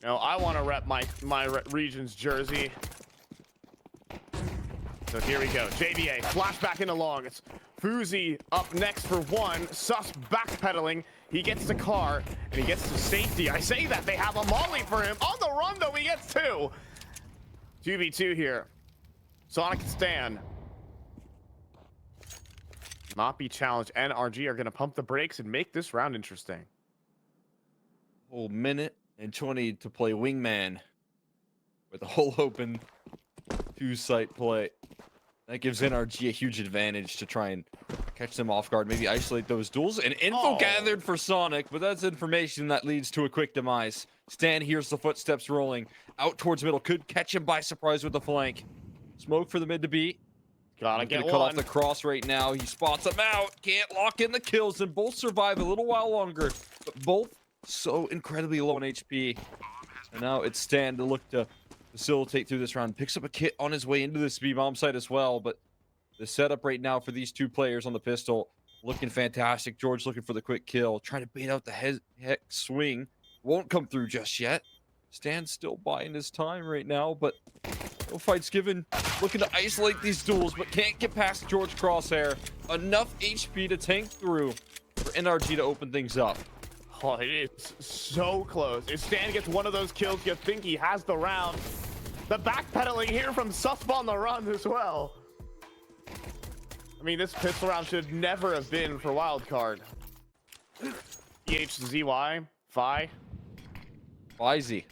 You know, I want to rep my region's jersey. So here we go. JBA, flashback into long. It's Fuzi up next for one. Sus backpedaling. He gets the car, and he gets to safety. I say that. They have a molly for him. On the run, though, he gets two. 2v2 here. Sonic and Stan. Not be challenged. NRG are going to pump the brakes and make this round interesting. Whole minute and 20 to play wingman with a whole open two-site play. That gives NRG a huge advantage to try and catch them off guard, maybe isolate those duels. And info gathered for Sonic, but that's information that leads to a quick demise. Stan hears the footsteps rolling out towards middle, could catch him by surprise with the flank. Smoke for the mid to beat. Gotta get cut off the cross right now. He spots him out, can't lock in the kills, and both survive a little while longer, but both so incredibly low on HP. And now it's Stan to look to facilitate through this round. Picks up a kit on his way into the speed bomb site as well, but the setup right now for these two players on the pistol looking fantastic. George looking for the quick kill, trying to bait out the hex swing. Won't come through just yet. Stan's still buying his time right now, but no fights given. Looking to isolate these duels, but can't get past George Crosshair. Enough HP to tank through for NRG to open things up. Oh, it is so close. If Stan gets one of those kills, you think he has the round. The backpedaling here from Susp on the run as well. I mean, this pistol round should never have been for Wildcard. EHZY, Phi. Phi.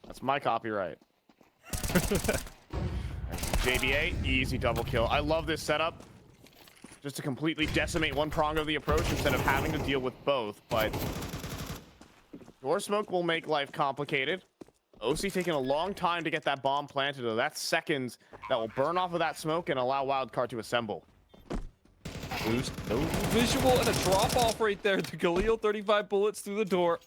That's my copyright. JBA, easy double kill. I love this setup. Just to completely decimate one prong of the approach instead of having to deal with both. But door smoke will make life complicated. OC taking a long time to get that bomb planted, though. That's seconds that will burn off of that smoke and allow Wildcard to assemble. Boost, no visual, and a drop off right there. The Galil, 35 bullets through the door.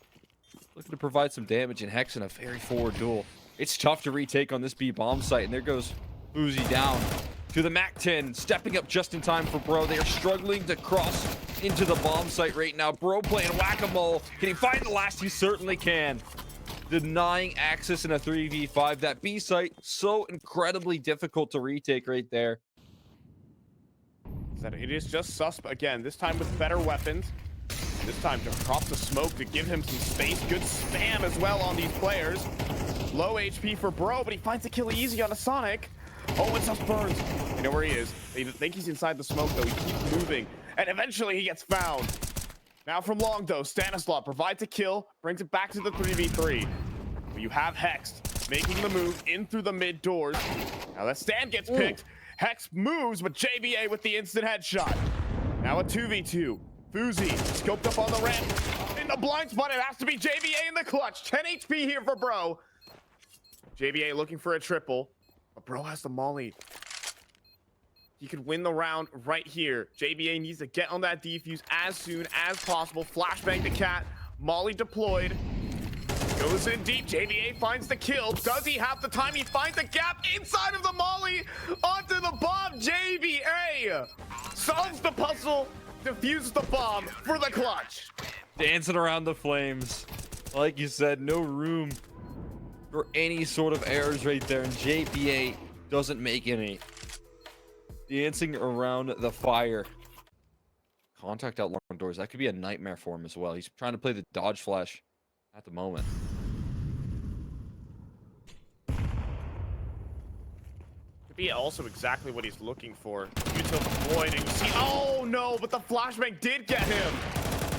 Looking to provide some damage, and Hex in a very forward duel. It's tough to retake on this B bomb site, and there goes Uzi down to the MAC-10, stepping up just in time for Bro. They are struggling to cross into the bomb site right now. Bro playing whack-a-mole. Can he find the last? He certainly can. Denying access in a 3v5. That B site, so incredibly difficult to retake right there. It is just Susp again, this time with better weapons. This time to crop the smoke to give him some space. Good spam as well on these players. Low HP for Bro, but he finds the kill easy on a Sonic. Oh, and Susp burns. They know where he is. They think he's inside the smoke, though. He keeps moving, and eventually he gets found. Now from long, though, Stanislav provides a kill, brings it back to the 3v3. But you have Hex making the move in through the mid doors. Now that Stan gets picked. Hex moves, but JBA with the instant headshot. Now a 2v2. Fuzi scoped up on the ramp. In the blind spot, it has to be JBA in the clutch. 10 HP here for Bro. JBA looking for a triple, but Bro has the molly. He could win the round right here. JBA needs to get on that defuse as soon as possible. Flashbang the cat. Molly deployed. Goes in deep. JBA finds the kill. Does he have the time? He finds the gap inside of the molly. Onto the bomb. JBA solves the puzzle. Defuses the bomb for the clutch. Dancing around the flames. Like you said, no room for any sort of errors right there. And JBA doesn't make any. Dancing around the fire. Contact out long doors. That could be a nightmare for him as well. He's trying to play the dodge flash at the moment. Could be also exactly what he's looking for. Util avoiding. See, oh no, but the flashbang did get him.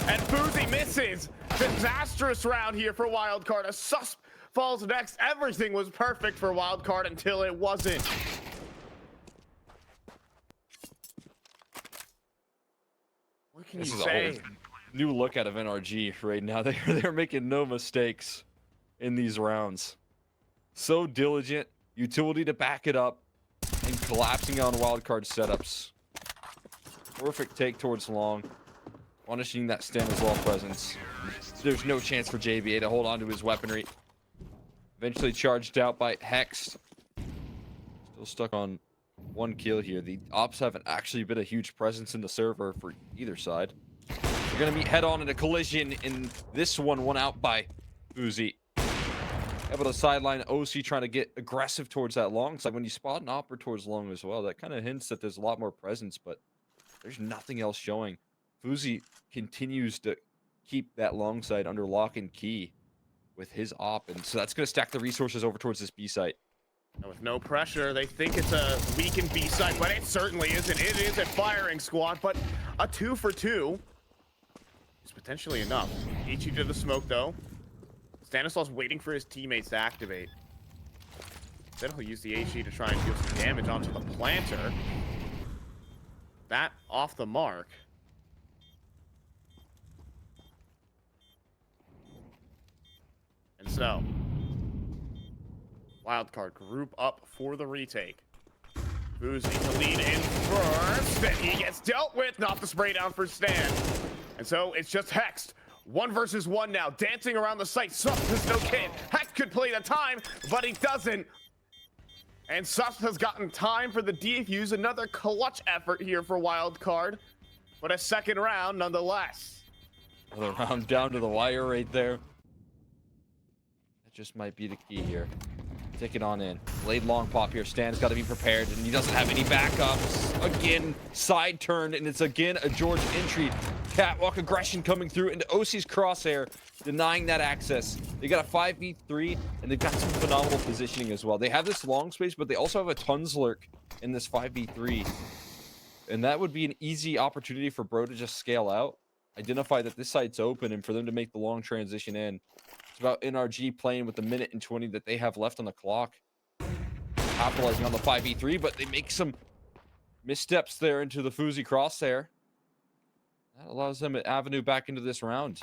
And Fuzi misses. Disastrous round here for Wildcard. A Susp falls next. Everything was perfect for Wildcard until it wasn't. What can you say? New look out of NRG right now. They're making no mistakes in these rounds. So diligent, utility to back it up, and collapsing on wildcard setups. Perfect take towards long, punishing that Stanislav presence. There's no chance for JBA to hold on to his weaponry. Eventually charged out by Hex. Still stuck on one kill here. The ops haven't actually been a huge presence in the server for either side. They're going to meet head-on in a collision in this one out by Uzi. Able to sideline OC trying to get aggressive towards that long side. When you spot an opper towards long as well, that kind of hints that there's a lot more presence, but there's nothing else showing. Fuzi continues to keep that long side under lock and key with his op, and so that's going to stack the resources over towards this B site. And with no pressure, they think it's a weakened B site, but it certainly isn't. It is a firing squad, but a 2 for 2 is potentially enough. HE to the smoke, though. Stanislav's waiting for his teammates to activate. Then he'll use the HE to try and deal some damage onto the planter. That off the mark. And so, Wildcard group up for the retake. Uzi to lead in first, and he gets dealt with. Not the spray down for Stan. And so it's just Hexed. 1 versus 1 now, dancing around the site. Sus has no kit. Hex could play the time, but he doesn't. And Sus has gotten time for the defuse. Another clutch effort here for Wildcard, but a second round nonetheless. Another round down to the wire right there. That just might be the key here. Take it on in. Blade long pop here. Stan's got to be prepared, and he doesn't have any backups. Again, side turned, and it's again a George entry. Catwalk aggression coming through into OC's crosshair, denying that access. They got a 5v3, and they've got some phenomenal positioning as well. They have this long space, but they also have a tons lurk in this 5v3. And that would be an easy opportunity for Bro to just scale out, identify that this site's open, and for them to make the long transition in. It's about NRG playing with the minute and 20 that they have left on the clock. Capitalizing on the 5v3, but they make some missteps there into the Fuzi crosshair. That allows them an avenue back into this round.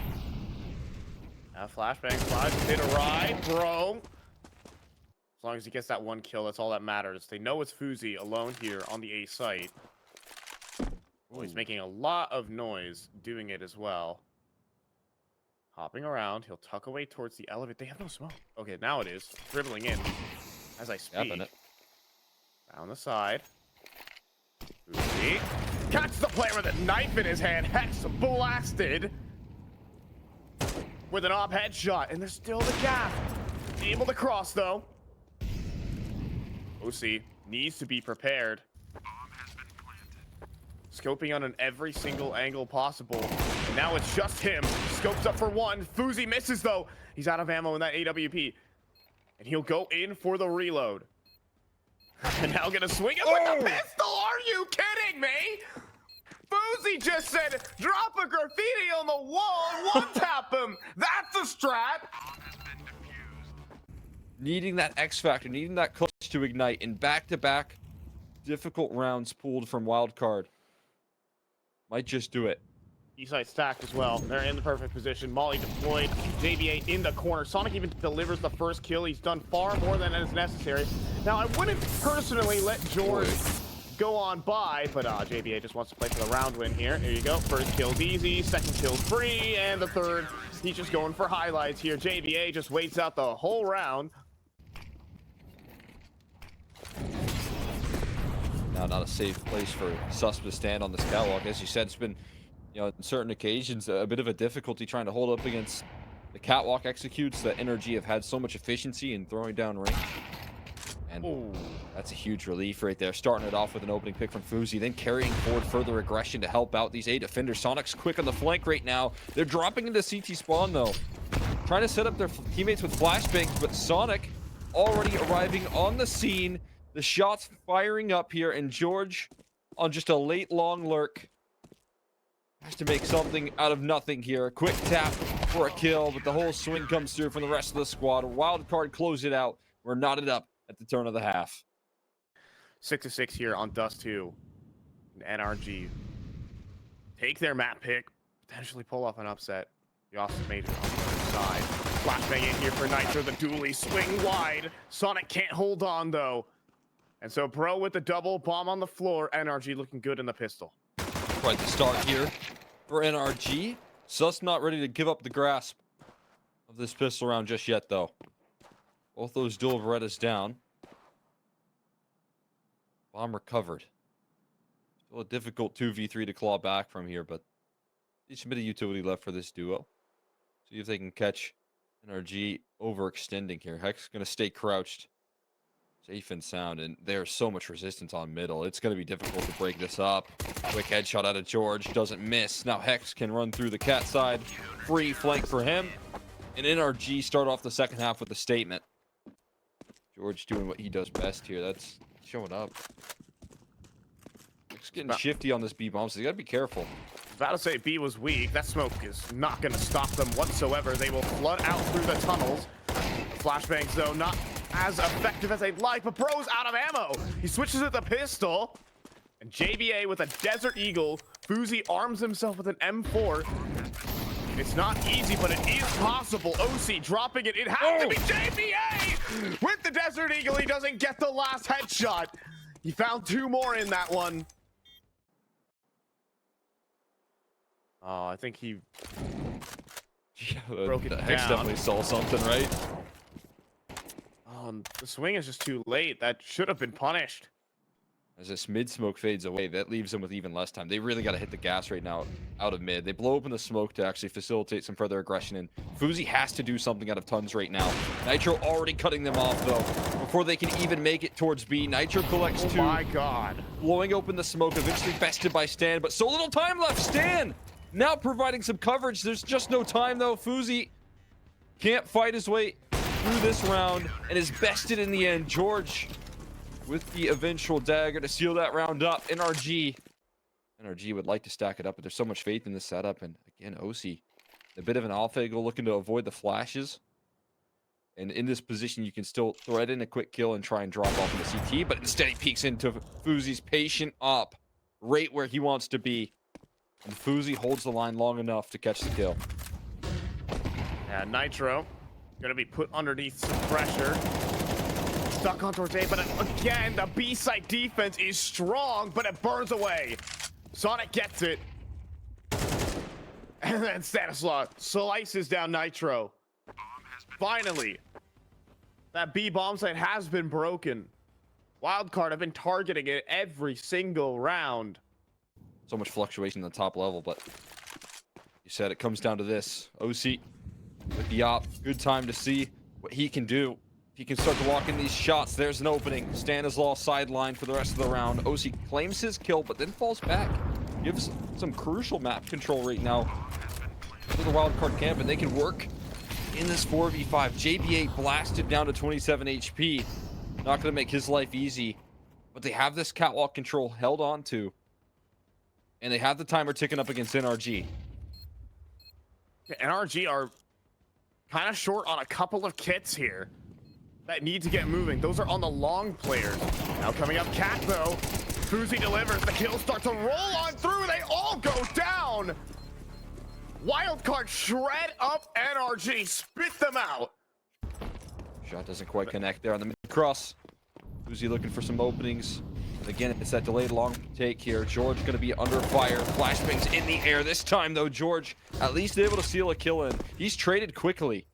Flashbang slides, hit a ride, Bro. As long as he gets that 1 kill, that's all that matters. They know it's Fuzi alone here on the A site. Oh, he's making a lot of noise doing it as well. Hopping around, he'll tuck away towards the elevator. They have no smoke. Okay, now it is. Dribbling in as I speak. Yep, Down the side. Uzi catches the player with a knife in his hand. Hex blasted with an op headshot, and there's still the gap. Able to cross though. OC needs to be prepared. Scoping on every single angle possible. And now it's just him. Scopes up for 1. Fuzi misses though. He's out of ammo in that AWP. And he'll go in for the reload. And now gonna swing it with the pistol. Are you kidding me? Fuzi just said, drop a graffiti on the wall and one-tap him. That's a strat. Needing that X factor, needing that clutch to ignite in back-to-back difficult rounds pulled from Wildcard. Might just do it. E-side stacked as well. They're in the perfect position. Molly deployed. JBA in the corner. Sonic even delivers the first kill. He's done far more than is necessary. Now, I wouldn't personally let George go on by, but JBA just wants to play for the round win here. There you go. First kill's easy. Second kill's free. And the third, he's just going for highlights here. JBA just waits out the whole round. Now, not a safe place for Sus to stand on this catwalk. As you said, it's been, on certain occasions, a bit of a difficulty trying to hold up against the catwalk executes that NRG have had so much efficiency in throwing down range. And that's a huge relief right there. Starting it off with an opening pick from Fuzi, then carrying forward further aggression to help out these A defenders. Sonic's quick on the flank right now. They're dropping into CT spawn, though. Trying to set up their teammates with flashbangs, but Sonic already arriving on the scene. The shots firing up here, and George on just a late long lurk has to make something out of nothing here. A quick tap for a kill, but the whole swing comes through from the rest of the squad. Wildcard close it out. We're knotted up at the turn of the half. 6-6 here on Dust 2. And NRG take their map pick, potentially pull off an upset. The Austin Major on the other side. Flashbang in here for Nitro, the dually swing wide. Sonic can't hold on though. And so Bro with the double bomb on the floor. NRG looking good in the pistol. Right to start here for NRG. Sus not ready to give up the grasp of this pistol round just yet, though. Both those dual Berettas down. Bomb recovered. Still a difficult 2v3 to claw back from here, but Decent bit of utility left for this duo. See if they can catch NRG overextending here. Hex going to stay crouched, safe and sound, and there's so much resistance on middle. It's going to be difficult to break this up. Quick headshot out of George, doesn't miss. Now Hex can run through the cat side. Free flank for him. And NRG start off the second half with a statement. George doing what he does best here. That's showing up. Hex getting shifty on this B bomb, so you got to be careful. About to say B was weak. That smoke is not going to stop them whatsoever. They will flood out through the tunnels. Flashbangs, though, not as effective as they'd like, but Bro's out of ammo. He switches with the pistol. And JBA with a Desert Eagle. Fuzi arms himself with an M4. It's not easy, but it is possible. OC dropping it. It has to be JBA with the Desert Eagle. He doesn't get the last headshot. He found 2 more in that one. Oh, I think he broke it down. Hex definitely saw something, right? The swing is just too late. That should have been punished. As this mid smoke fades away, that leaves them with even less time. They really got to hit the gas right now out of mid. They blow open the smoke to actually facilitate some further aggression, and Fuzi has to do something out of tons right now. Nitro already cutting them off, though, before they can even make it towards B. Nitro collects 2. Oh my god. Blowing open the smoke, eventually bested by Stan, but so little time left. Stan now providing some coverage. There's just no time, though. Fuzi can't fight his way through this round and is bested in the end. George with the eventual dagger to seal that round up. NRG would like to stack it up, but there's so much faith in this setup. And again, OC, a bit of an alpha eagle looking to avoid the flashes. And in this position, you can still thread in a quick kill and try and drop off in the CT, but instead he peeks into Fuzi's patient op right where he wants to be. And Fuzi holds the line long enough to catch the kill. Yeah, Nitro gonna be put underneath some pressure. Stuck on towards A, but again, the B site defense is strong, but it burns away. Sonic gets it. And then Stanislaw slices down Nitro. Finally, that B bomb site has been broken. Wildcard have been targeting it every single round. So much fluctuation in the top level, but you said it comes down to this. OC with the op, good time to see what he can do. If he can start to walk in these shots, there's an opening. Stanislaw sideline for the rest of the round. OC claims his kill, but then falls back. Gives some crucial map control right now to the Wildcard camp, and they can work in this 4v5. JBA blasted down to 27 HP. Not going to make his life easy, but they have this catwalk control held on to. And they have the timer ticking up against NRG. NRG are kind of short on a couple of kits here that need to get moving. Those are on the long players. Now coming up Cat, though. Fuzi delivers. The kills start to roll on through. They all go down. Wildcard shred up NRG. Spit them out. Shot doesn't quite connect there on the mid cross. Fuzi looking for some openings. Again, it's that delayed long take here. George going to be under fire. Flashbangs in the air. This time, though, George at least able to seal a kill in. He's traded quickly.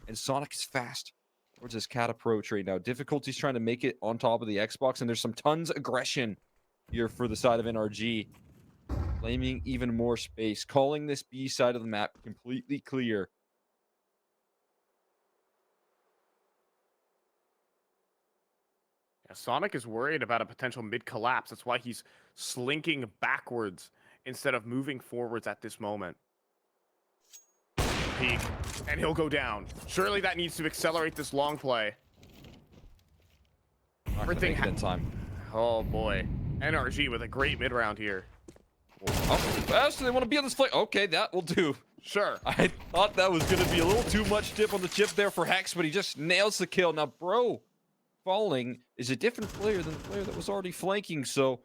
And Sonic is fast towards his cat approach right now. Difficulties trying to make it on top of the Xbox. And there's some tons of aggression here for the side of NRG. Claiming even more space. Calling this B side of the map completely clear. Sonic is worried about a potential mid-collapse. That's why he's slinking backwards instead of moving forwards at this moment. Peek, and he'll go down. Surely that needs to accelerate this long play. Everything in time. Oh boy. NRG with a great mid-round here. Oh, fast. They want to be on this play. Okay, that will do. Sure. I thought that was going to be a little too much dip on the chip there for Hex, but he just nails the kill. Now, bro, falling is a different player than the player that was already flanking, so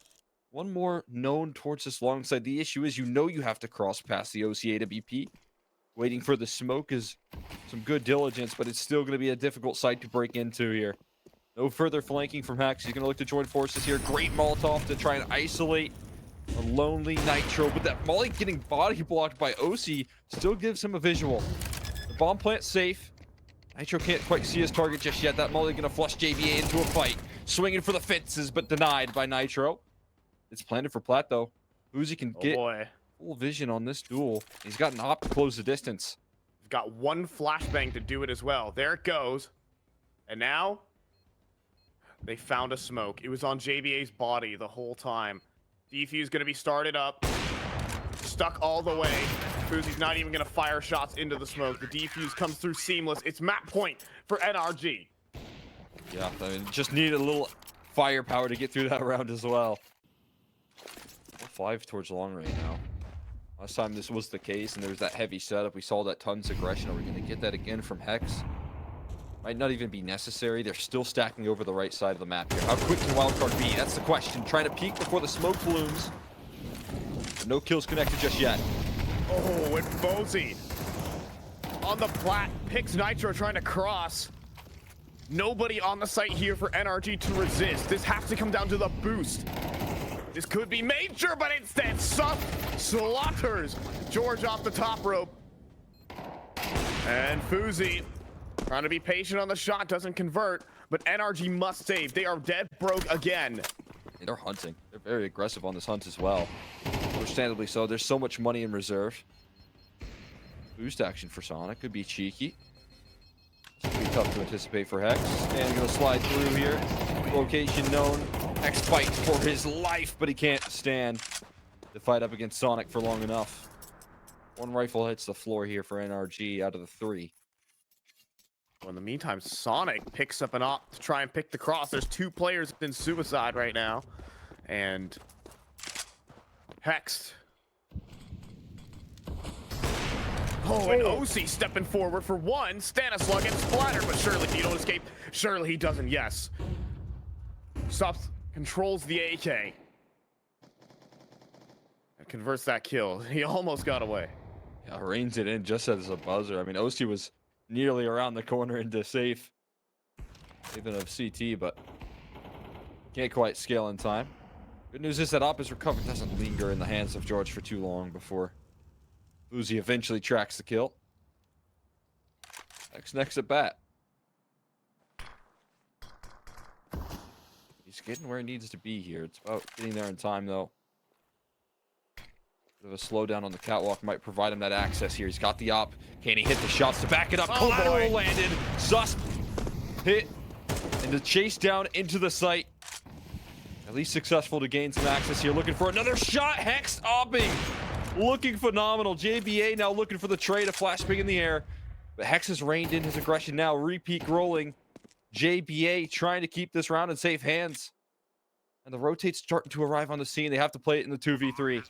one more known towards this long side. The issue is, you know, you have to cross past the OCA to BP. Waiting for the smoke is some good diligence, but it's still going to be a difficult site to break into here. No further flanking from Hex. He's going to look to join forces here. Great Molotov to try and isolate a lonely Nitro, but that Molly getting body blocked by OC still gives him a visual. The bomb plant's safe. Nitro can't quite see his target just yet. That Molly gonna flush JBA into a fight. Swinging for the fences, but denied by Nitro. It's planted for Plat, though. Fuzi can get full vision on this duel. He's got an op to close the distance. He's got one flashbang to do it as well. There it goes. And now they found a smoke. It was on JBA's body the whole time. Defuse gonna be started up. Stuck all the way. Fuzi's not even gonna fire shots into the smoke. The defuse comes through seamless. It's map point for NRG. Yeah, I mean, just needed a little firepower to get through that round as well. 5 towards long right now. Last time this was the case and there was that heavy setup, we saw that tons of aggression. Are we going to get that again from Hex? Might not even be necessary. They're still stacking over the right side of the map here. How quick can Wildcard be? That's the question. Trying to peek before the smoke blooms. But no kills connected just yet. Oh, and Bozy on the plat picks Nitro trying to cross. Nobody on the site here for NRG to resist. This has to come down to the boost. This could be major, but instead slaughters George off the top rope. And Fuzi trying to be patient on the shot, doesn't convert, but NRG must save. They are dead broke again. They're hunting. They're very aggressive on this hunt as well. Understandably so. There's so much money in reserve. Boost action for Sonic could be cheeky. It's pretty tough to anticipate for Hex. And gonna slide through here. Location known. Hex fights for his life, but he can't stand to fight up against Sonic for long enough. One rifle hits the floor here for NRG out of the 3. Well, in the meantime, Sonic picks up an op to try and pick the cross. There's 2 players in suicide right now. And Hex. Oh, and OC stepping forward for one. Stanislaw gets splattered, but surely he don't escape. Surely he doesn't, yes. Stops, controls the AK. And converts that kill. He almost got away. Yeah, reins it in just as a buzzer. I mean, OC was nearly around the corner into safe. Even of CT, but can't quite scale in time. Good news is that op is recovered. Doesn't linger in the hands of George for too long before Uzi eventually tracks the kill. Next at bat. He's getting where he needs to be here. It's about getting there in time, though. Bit of a slowdown on the catwalk might provide him that access here. He's got the op. Can he hit the shots to back it up? Oh, Collateral boy. landed. Sus hit. And the chase down into the site. At least successful to gain some access here. Looking for another shot. Hex opping. Looking phenomenal. JBA now looking for the trade. A flashbang in the air. But Hex has reined in his aggression now. Repeat rolling. JBA trying to keep this round in safe hands. And the rotate's starting to arrive on the scene. They have to play it in the 2v3.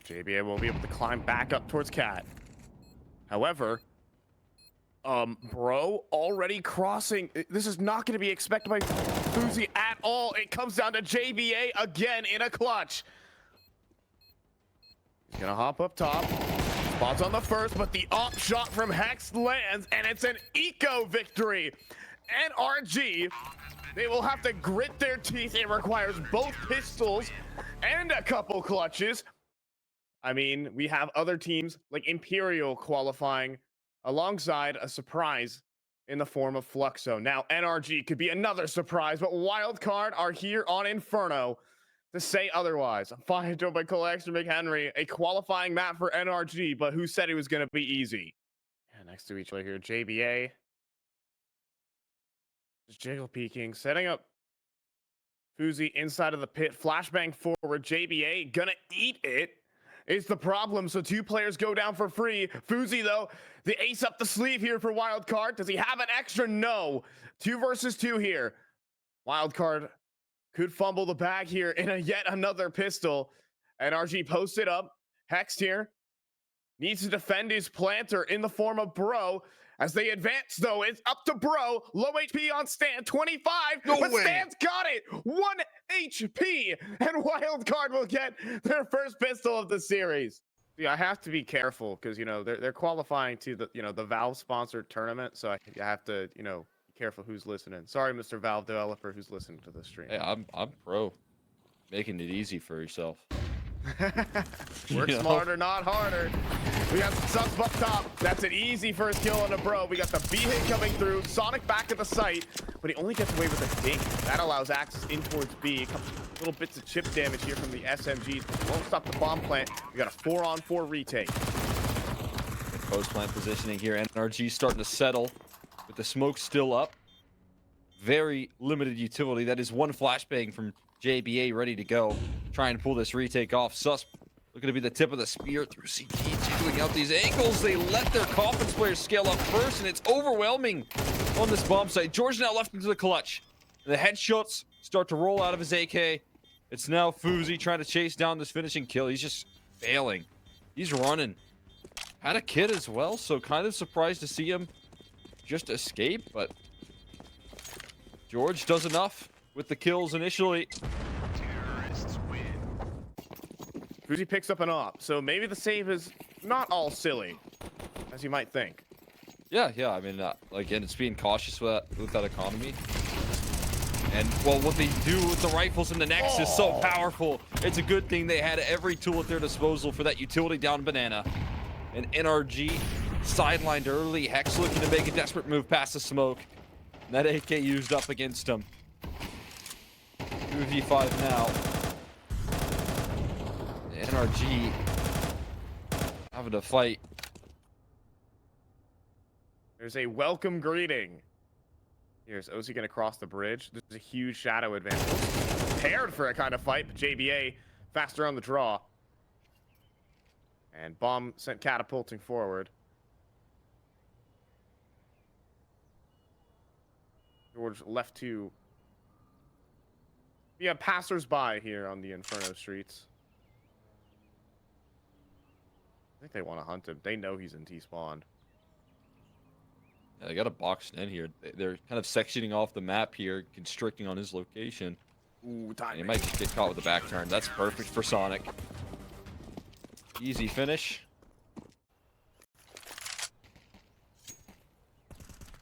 JBA will be able to climb back up towards Cat. However, Bro already crossing. This is not going to be expected by Fuzi at all. It comes down to JBA again in a clutch. He's going to hop up top. Spots on the first, but the op shot from Hex lands, and it's an eco victory. NRG, they will have to grit their teeth. It requires both pistols and a couple clutches. I mean, we have other teams like Imperial qualifying alongside a surprise in the form of Fluxo. Now, NRG could be another surprise, but Wildcard are here on Inferno to say otherwise. I'm fine joined by Cole Extra McHenry, a qualifying map for NRG, but who said it was going to be easy? Yeah, next to each other here, JBA. Just jiggle peeking, setting up Fuzi inside of the pit. Flashbang forward, JBA gonna eat it. Is the problem, so 2 players go down for free. Fuzi, though, the ace up the sleeve here for Wildcard. Does he have an extra? No. 2 versus 2 here. Wildcard could fumble the bag here in yet another pistol. NRG posted up. Hex here needs to defend his planter in the form of Bro. As they advance, though, it's up to Bro. Low HP on Stan, 25. No but way. Stan's got it. 1 HP. And Wildcard will get their first pistol of the series. Yeah, I have to be careful because, you know, they're qualifying to the, you know, the Valve-sponsored tournament. So I have to, you know, be careful who's listening. Sorry, Mr. Valve developer who's listening to this stream. Hey, I'm pro. Making it easy for yourself. Work smarter, not harder. We got subs up top. That's an easy first kill on a Bro. We got the B hit coming through. Sonic back at the site, but he only gets away with a dink. That allows access in towards B. Little bits of chip damage here from the SMGs. Won't stop the bomb plant. We got a 4-on-4 retake. Post plant positioning here. NRG starting to settle with the smoke still up. Very limited utility. That is one flashbang from JBA ready to go. Trying to pull this retake off. Sus looking to be the tip of the spear through CT, jiggling out these angles. They let their Coffins players scale up first, and it's overwhelming on this bomb site. George now left into the clutch. The headshots start to roll out of his AK. It's now Fuzi trying to chase down this finishing kill. He's just failing. He's running. Had a kid as well, so kind of surprised to see him just escape, but George does enough with the kills initially. Fuzi picks up an op, so maybe the save is not all silly, as you might think. Yeah, I mean, again, it's being cautious with that economy. And, well, what they do with the rifles and the necks is so powerful. It's a good thing they had every tool at their disposal for that utility down banana. And NRG sidelined early. Hex looking to make a desperate move past the smoke. And that AK used up against him. 2v5 now. NRG having to fight. There's a welcome greeting. Here's Osi gonna cross the bridge. There's a huge shadow advantage. Prepared for a kind of fight, but JBA faster on the draw. And bomb sent catapulting forward. George left to be a passers-by here on the Inferno streets. I think they want to hunt him. They know he's in T-spawn. Yeah, they got a boxed in here. They're kind of sectioning off the map here, constricting on his location. Ooh, And he might just get caught with a back turn. That's perfect for Sonic. Easy finish.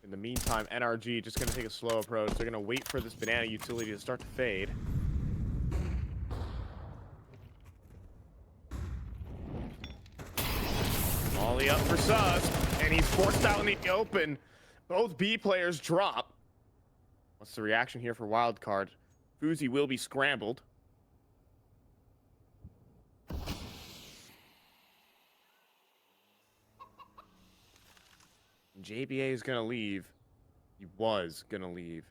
In the meantime, NRG just going to take a slow approach. They're going to wait for this banana utility to start to fade. Molly up for Sus, and he's forced out in the open. Both B players drop. What's the reaction here for Wildcard? Fuzi will be scrambled. JBA is going to leave. He was going to leave.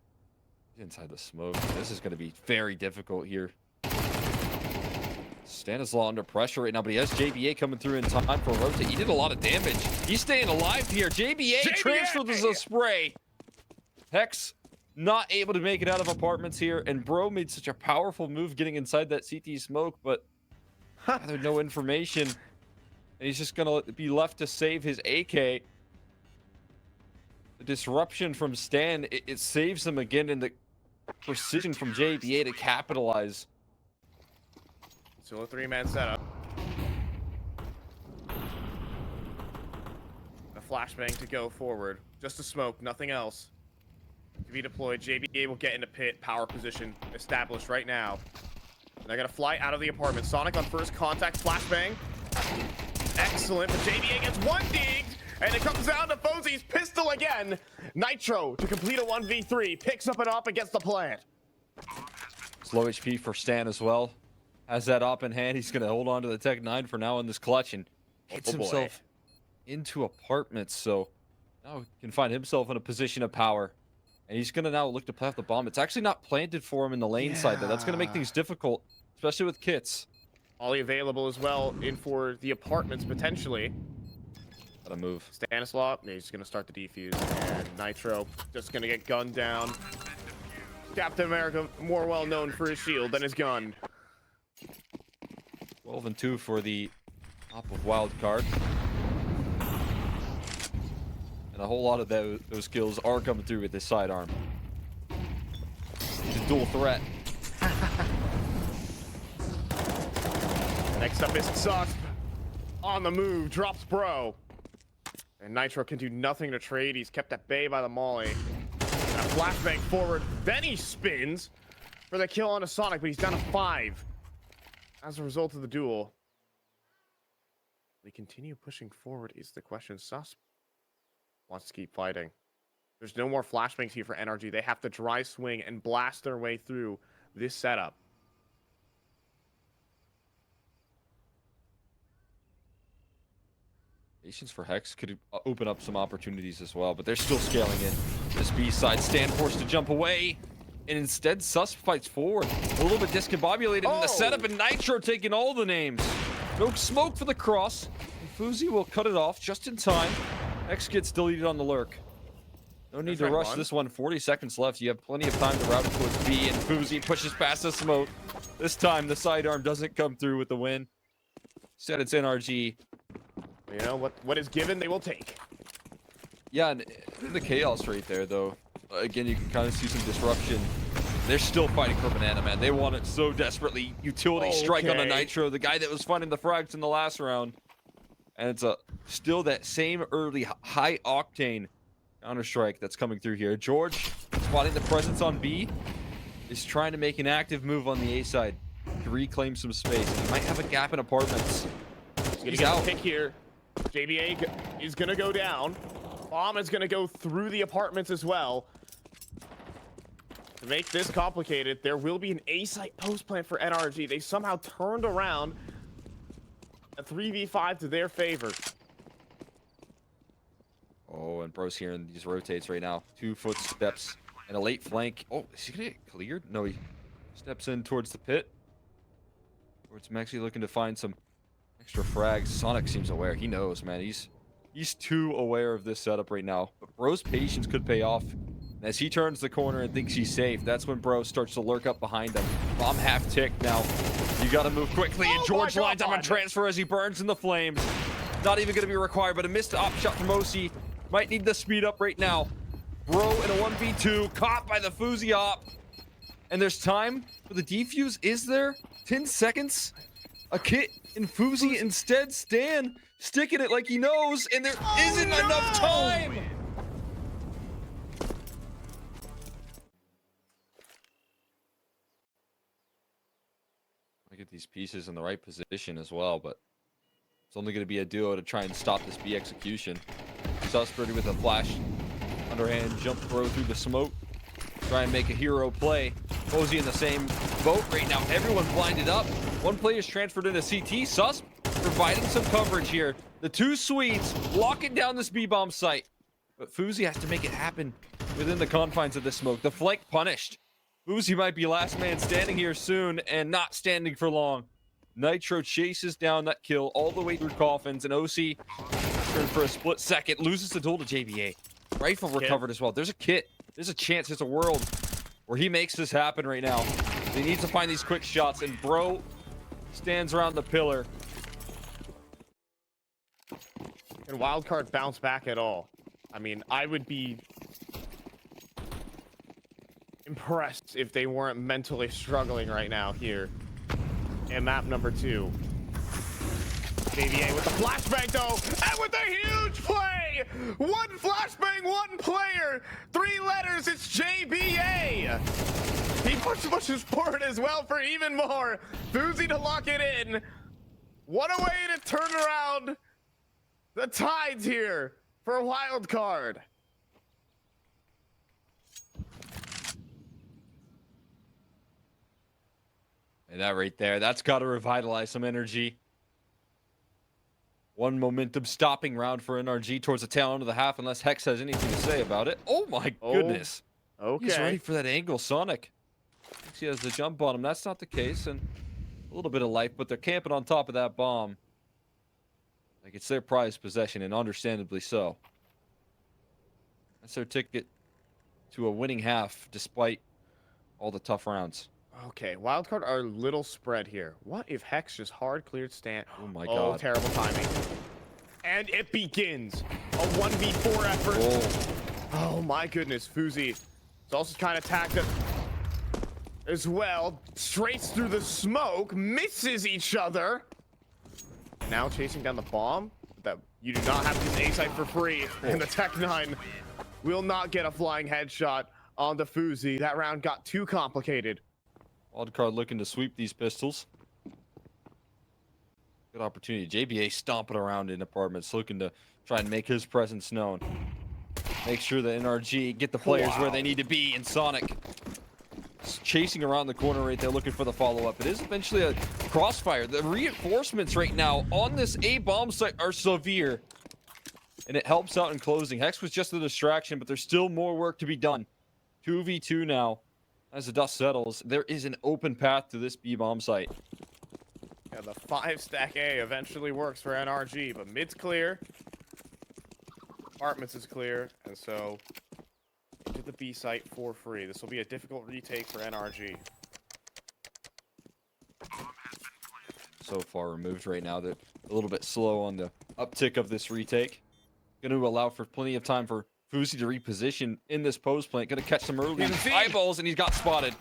Inside the smoke. This is going to be very difficult here. Stanislaw under pressure right now, but he has JBA coming through in time for a rotate. He did a lot of damage. He's staying alive here. JBA transferred as a spray. Hex not able to make it out of apartments here, and Bro made such a powerful move getting inside that CT smoke, but there's no information. And he's just going to be left to save his AK. The disruption from Stan, it saves him again, and the precision from JBA to capitalize. Still a three-man setup. A flashbang to go forward. Just a smoke, nothing else. To be deployed, JBA will get into pit, power position established right now. And they're gonna fly out of the apartment. Sonic on first contact, flashbang. Excellent, but JBA gets one digged, and it comes down to Fuzi's pistol again. Nitro to complete a 1v3, picks up an op against the plant. It's low HP for Stan as well. Has that op in hand. He's gonna hold on to the Tech 9 for now in this clutch and hits himself into apartments. So now he can find himself in a position of power. And he's gonna now look to plant the bomb. It's actually not planted for him in the lane side though. That's gonna make things difficult, especially with kits. Ollie available as well in for the apartments potentially. Gotta move. Stanislaw, he's just gonna start the defuse. And Nitro just gonna get gunned down. Captain America, more well known for his shield than his gun. 12 and 2 for the top of Wildcard. And a whole lot of those kills are coming through with this sidearm. It's a dual threat. Next up is Susp. On the move, drops Bro. And Nitro can do nothing to trade. He's kept at bay by the Molly. And a flashbang forward. Then he spins for the kill on a Sonic, but he's down to 5. As a result of the duel. They continue pushing forward is the question. Susp wants to keep fighting. There's no more flashbangs here for NRG. They have to dry swing and blast their way through this setup. Patience for Hex could open up some opportunities as well, but they're still scaling in. This B side, Stan forced to jump away, and instead Sus fights forward. A little bit discombobulated in the setup, and Nitro taking all the names. No smoke for the cross, and Fuzi will cut it off just in time. Hex gets deleted on the lurk. No need to rush this one. 40 seconds left. You have plenty of time to route it towards B, and Fuzi pushes past the smoke. This time, the sidearm doesn't come through with the win. Instead, it's NRG. You know, what is given, they will take. Yeah, and in the chaos right there, though, again, you can kind of see some disruption. They're still fighting for Banana, man. They want it so desperately. Utility strike on the Nitro, the guy that was finding the frags in the last round. And it's still that same early high-octane Counter-Strike that's coming through here. George, spotting the presence on B, is trying to make an active move on the A side to reclaim some space. He might have a gap in apartments. He's out. Pick here. JBA is going to go down. Bomb is going to go through the apartments as well. To make this complicated, there will be an A site post plant for NRG. They somehow turned around a 3v5 to their favor. Oh, and Bro's hearing these rotates right now. 2 footsteps and a late flank. Oh, is he gonna get cleared? No, he steps in towards the pit. Towards Mexi, looking to find some extra frags. Sonic seems aware. He knows, man. He's too aware of this setup right now. But Bro's patience could pay off. And as he turns the corner and thinks he's safe, that's when Bro starts to lurk up behind him. Bomb half ticked now. You gotta move quickly, and George lines up on transfer as he burns in the flames. Not even gonna be required, but a missed op shot from OC. Might need the speed up right now. Bro in a 1v2, caught by the Fuzi op. And there's time for the defuse. Is there? 10 seconds? A kit in Fuzi instead. Stan sticking it like he knows, and there isn't enough time. I get these pieces in the right position as well, but it's only going to be a duo to try and stop this B execution. Susperty with a flash, underhand jump throw through the smoke, try and make a hero play. Posey in the same boat right now. Everyone blinded up. One player's transferred into CT. Sus providing some coverage here. The 2 Swedes locking down this B-bomb site. But Fuzi has to make it happen within the confines of this smoke. The flank punished. Fuzi might be last man standing here soon, and not standing for long. Nitro chases down that kill all the way through coffins, and OC turns for a split second, loses the duel to JBA. Rifle recovered as well. There's a kit. There's a chance. There's a world where he makes this happen right now. He needs to find these quick shots, and Bro stands around the pillar. Can Wildcard bounce back at all? I mean, I would be impressed if they weren't mentally struggling right now here in map number 2. JBA with the flashbang though, and with a huge play! 1 flashbang, 1 player! 3 letters, it's JBA! He pushes forward as well for even more. Fuzi to lock it in. What a way to turn around the tides here for Wildcard. And that right there, that's got to revitalize some energy. 1 momentum stopping round for NRG towards the tail end of the half, unless Hex has anything to say about it. Oh my goodness. Okay. He's ready for that angle, Sonic. Thinks he has the jump on him. That's not the case, and a little bit of life, but they're camping on top of that bomb. Like it's their prized possession, and understandably so. That's their ticket to a winning half, despite all the tough rounds. Okay, Wildcard are a little spread here. What if Hex just hard cleared Stan? Oh my god. Oh, terrible timing. And it begins. A 1v4 effort. Oh my goodness, Fuzi is also trying to attack them as well. Straight through the smoke, misses each other. Now chasing down the bomb. That you do not have this A site for free. And the Tech 9 will not get a flying headshot on the Fuzi. That round got too complicated. Wildcard looking to sweep these pistols. Good opportunity. JBA stomping around in apartments, looking to try and make his presence known. Make sure that NRG get the players where they need to be. And Sonic chasing around the corner right there, looking for the follow-up. It is eventually a crossfire. The reinforcements right now on this A bomb site are severe. and it helps out in closing. Hex was just a distraction, but there's still more work to be done. 2v2 now. As the dust settles, there is an open path to this B bomb site. Yeah, the 5-stack A eventually works for NRG, but mid's clear. Apartments is clear, and so to the B site for free. This will be a difficult retake for NRG. So far removed right now. They're a little bit slow on the uptick of this retake. Going to allow for plenty of time for Fuzi to reposition in this post plant. Going to catch some early eyeballs, and he's got spotted.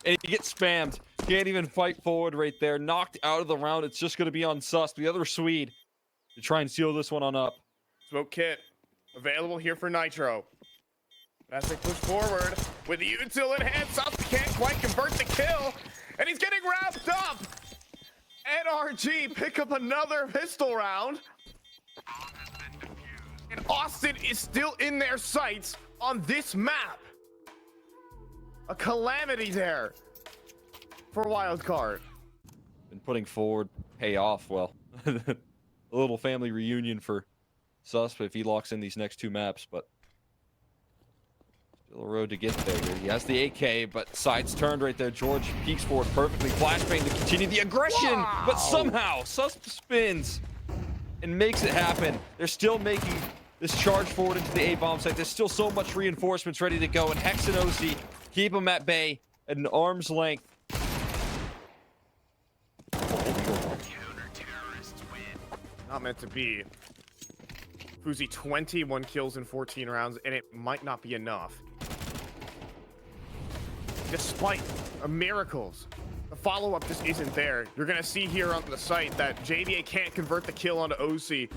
And he gets spammed. Can't even fight forward right there. Knocked out of the round. It's just going to be on sus. The other Swede to try and seal this one on up. Smoke kit available here for Nitro. As they push forward with the util in hand, sus can't quite convert the kill, and he's getting wrapped up. NRG pick up another pistol round. And Austin is still in their sights on this map. A calamity there for Wildcard. Been putting forward pay off well. A little family reunion for Sus if he locks in these next two maps, but still a road to get there. He has the AK, but sides turned right there. George peeks forward perfectly. Flashbang to continue the aggression, wow. But somehow Sus spins and makes it happen. They're still making this charge forward into the A-bomb site. There's still so much reinforcements ready to go, and Hex and OC keep them at bay at an arm's length. Not meant to be. Fuzi 21 kills in 14 rounds, and it might not be enough. Despite miracles, the follow-up just isn't there. You're gonna see here on the site that JDA can't convert the kill onto OC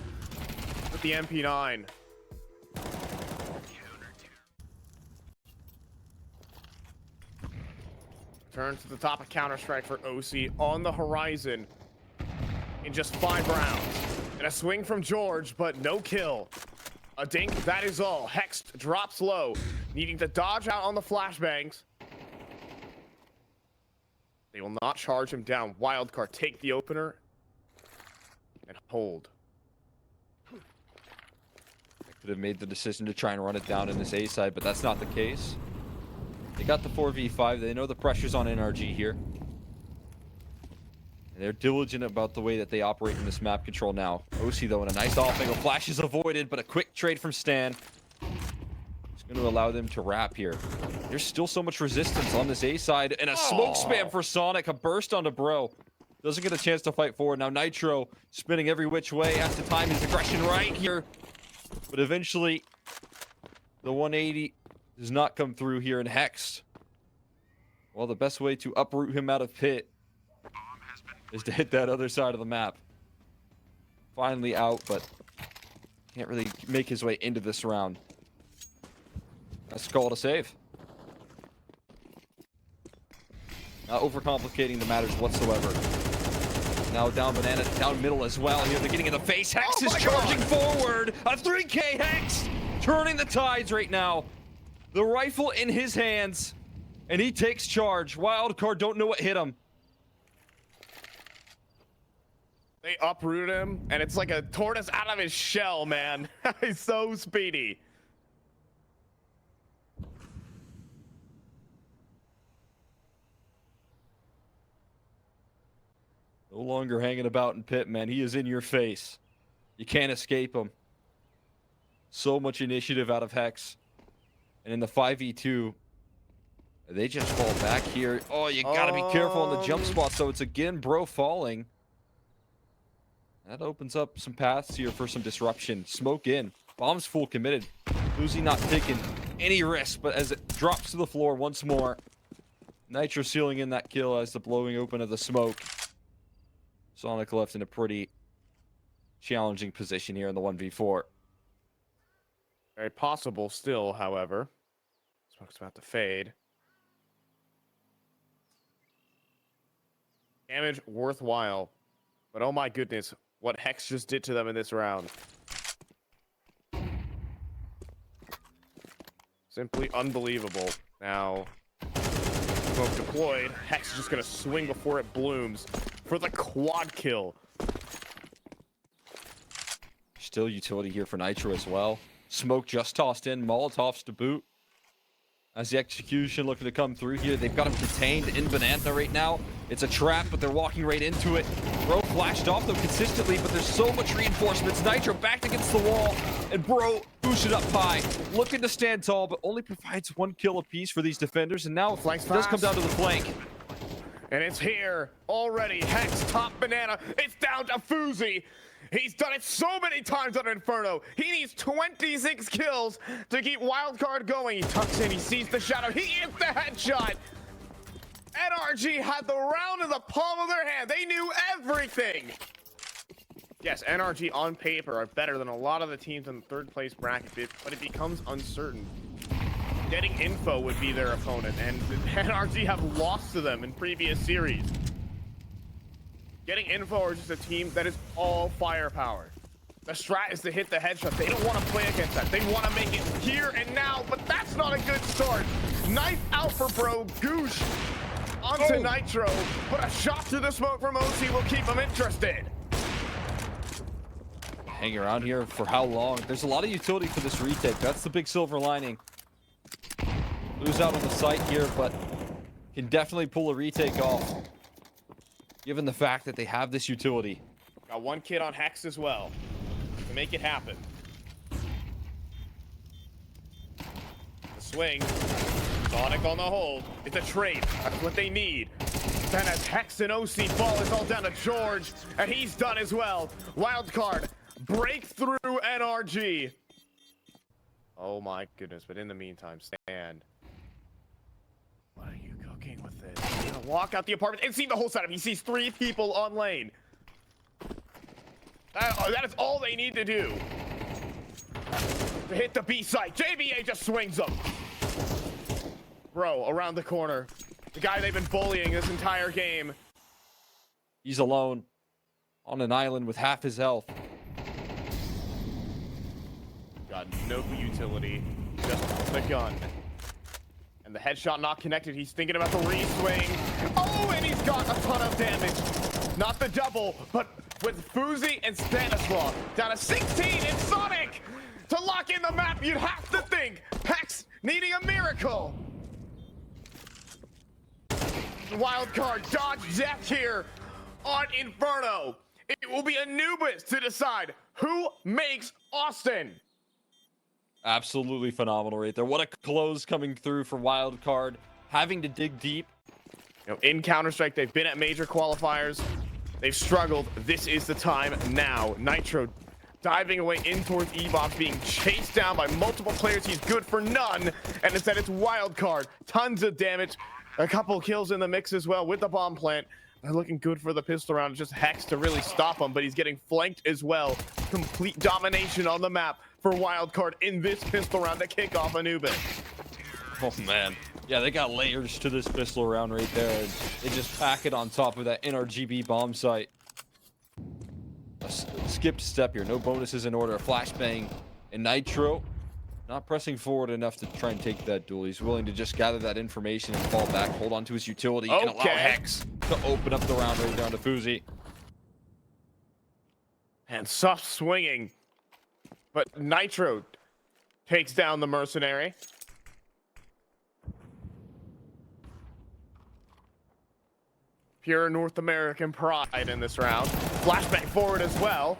with the MP9. Turn to the top of Counter-Strike for OC on the horizon in just 5 rounds. And a swing from George, but no kill. A dink, that is all. Hex drops low, needing to dodge out on the flashbangs. They will not charge him down. Wildcard take the opener and hold. Could have made the decision to try and run it down in this A side, but that's not the case. They got the 4v5. They know the pressure's on NRG here. And they're diligent about the way that they operate in this map control now. OC, though, in a nice off angle. Flash is avoided, but a quick trade from Stan. It's going to allow them to wrap here. There's still so much resistance on this A side. And a smoke spam for Sonic. A burst onto Bro. Doesn't get a chance to fight forward. Now Nitro spinning every which way. Has to time his aggression right here. But eventually, the 180 does not come through here in Hex. Well, the best way to uproot him out of pit is to hit that other side of the map. Finally out, but can't really make his way into this round. That's called a save. Not overcomplicating the matters whatsoever. Now down banana, down middle as well. Here they're getting in the face. Hex is charging forward. A 3K Hex turning the tides right now. The rifle in his hands, and he takes charge. Wildcard don't know what hit him. They uproot him, and it's like a tortoise out of his shell, man. He's so speedy. No longer hanging about in pit, man. He is in your face. You can't escape him. So much initiative out of Hex. And in the 5v2, they just fall back here. Oh, you gotta be careful on the jump spot. So it's again Bro falling. That opens up some paths here for some disruption. Smoke in. Bomb's full committed. Uzi not taking any risk, but as it drops to the floor once more, Nitro sealing in that kill as the blowing open of the smoke. Sonic left in a pretty challenging position here in the 1v4. Very possible still, however. Smoke's about to fade. Damage worthwhile. But oh my goodness, what Hex just did to them in this round. Simply unbelievable. Now, smoke deployed. Hex is just gonna swing before it blooms for the quad kill. still utility here for Nitro as well. Smoke just tossed in, Molotovs to boot. As the execution looking to come through here, they've got him contained in Banana right now. It's a trap, but they're walking right into it. Bro flashed off though consistently, but there's so much reinforcements. Nitro backed against the wall, and Bro boosted up high, looking to stand tall, but only provides 1 kill apiece for these defenders. And now it does come down to the flank. And it's here already. Hex, top Banana. It's down to Fuzi. He's done it so many times on Inferno. He needs 26 kills to keep Wildcard going. He tucks in, he sees the shadow, he hits the headshot. NRG had the round in the palm of their hand. They knew everything. Yes, NRG on paper are better than a lot of the teams in the 3rd place bracket, but it becomes uncertain. Getting info would be their opponent, and NRG have lost to them in previous series. Getting info are just a team that is all firepower. The strat is to hit the headshot. They don't want to play against that. They want to make it here and now, but that's not a good start. Knife out for Bro. Goosh onto Nitro, but a shot through the smoke from OC will keep him interested. Hang around here for how long? There's a lot of utility for this retake. That's the big silver lining. Lose out on the site here, but can definitely pull a retake off, given the fact that they have this utility. Got 1 kid on Hex as well to make it happen. The swing. Sonic on the hold. It's a trade. That's what they need. Then as Hex and OC fall, it's all down to George, and he's done as well. Wildcard, breakthrough NRG. Oh my goodness, but in the meantime, Stand. What are you cooking with this? He's gonna walk out the apartment and see the whole setup. He sees 3 people on lane. That is all they need to do to hit the B site. JBA just swings them. Bro, around the corner. The guy they've been bullying this entire game. He's alone on an island with half his health. Got no utility, just the gun. And the headshot not connected. He's thinking about the re-swing. Oh, and he's got a ton of damage. Not the double, but with Fuzi and Stanislaw down to 16 and Sonic to lock in the map. You'd have to think Hex needing a miracle. Wildcard dodge death here on Inferno. It will be Anubis to decide who makes Austin. Absolutely phenomenal right there. What a close coming through for Wildcard, having to dig deep. You know, in Counter-Strike, they've been at major qualifiers. They've struggled. This is the time now. Nitro diving away in towards Ebox, being chased down by multiple players. He's good for none. And instead, it's Wildcard. Tons of damage. A couple kills in the mix as well with the bomb plant. They're looking good for the pistol round. It's just Hex to really stop him, but he's getting flanked as well. Complete domination on the map for Wildcard in this pistol round to kick off Anubis. Oh, man. Yeah, they got layers to this pistol round right there. And they just pack it on top of that NRGB bomb site. A skipped step here. No bonuses in order. A flashbang. And Nitro not pressing forward enough to try and take that duel. He's willing to just gather that information and fall back, hold on to his utility, and allow Hex to open up the round right down to Fuzi. And soft swinging. But Nitro takes down the mercenary. Pure North American pride in this round. Flashbang forward as well.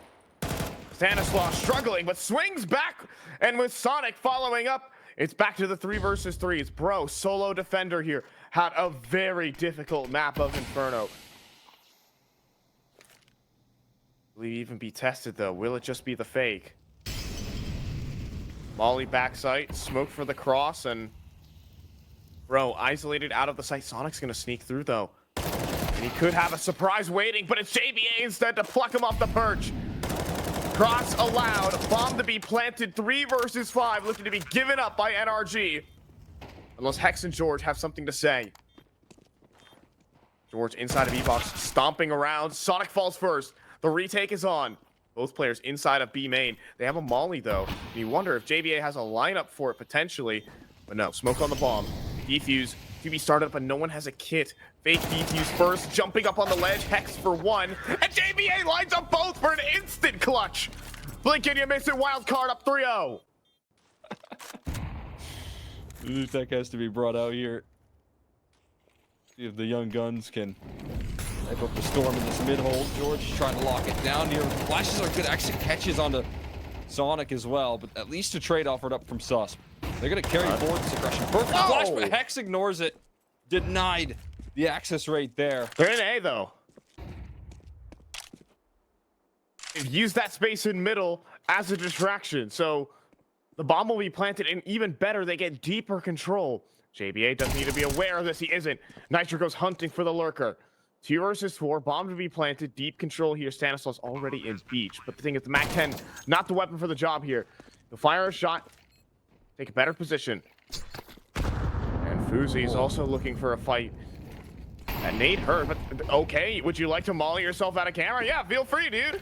Stanislaw struggling, but swings back, and with Sonic following up, it's back to the 3 versus 3s. Bro, solo defender here, had a very difficult map of Inferno. Will he even be tested though? Will it just be the fake? Molly backside, smoke for the cross, and Bro, isolated out of the site. Sonic's gonna sneak through though. And he could have a surprise waiting, but it's JBA instead to pluck him off the perch. Cross allowed, bomb to be planted, 3 versus 5, looking to be given up by NRG. Unless Hex and George have something to say. George inside of E-Box, stomping around. Sonic falls first. The retake is on. Both players inside of B main. They have a molly though. And you wonder if JBA has a lineup for it potentially. But no, smoke on the bomb. Defuse to be started, but no one has a kit. Fake defuse first, jumping up on the ledge. Hex for 1. And JBA lines up both for an instant clutch. Blink and you miss it. Wildcard up 3-0. Tech has to be brought out here. See if the young guns can type up the storm in this mid hole. George is trying to lock it down here. Flashes are good exit catches onto Sonic as well, but at least a trade offered up from Sus. They're going to carry forward this aggression. Perfect flash, but Hex ignores it. Denied the access rate there. They're in A, though. They've used that space in middle as a distraction, so the bomb will be planted, and even better, they get deeper control. JBA doesn't need to be aware of this. He isn't. Nitro goes hunting for the lurker. 2 versus 4. Bomb to be planted. Deep control here. Stanislaus already in beach. But the thing is, the MAC-10, not the weapon for the job here. He'll fire a shot. Take a better position. And Fuzi is also looking for a fight. That nade hurt, but okay. Would you like to molly yourself out of camera? Yeah, feel free, dude.